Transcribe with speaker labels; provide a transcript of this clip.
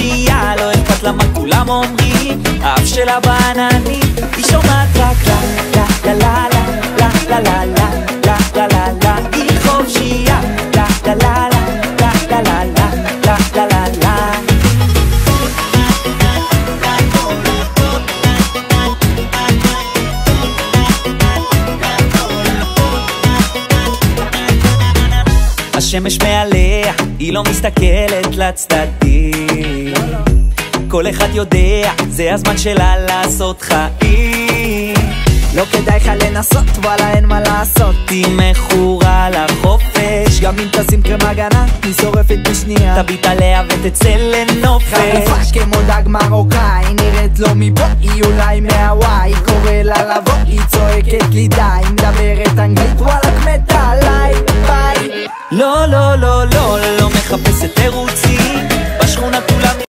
Speaker 1: חופשייה, לא אכפת לה מה כולם אומרים, האף שלה בענני, היא שומעת רק לה לה לה לה לה לה לה לה לה לה לה, היא חופשייה, לה לה לה לה לה לה לה לה לה לה. השמש מעליה, היא לא מסתכלת לצדדים, כל אחד יודע, זה הזמן שלה לעשות חיים.
Speaker 2: לא כדאי לך לנסות, וואלה אין מה לעשות,
Speaker 1: היא מכורה לחופש,
Speaker 2: גם אם תשים קרם הגנה, היא שורפת בשנייה.
Speaker 1: תביט עליה ותצא לנופש,
Speaker 2: חרופה כמו דג מרוקאי, נראית לו מפה, היא אולי מהוואי, קורא לה לבוא, היא צועקת לי די, מדברת אנגלית, וואלה כמתה עליי, ביי.
Speaker 1: לא לא לא לא לא מחפשת תירוצים, בשכונה כולם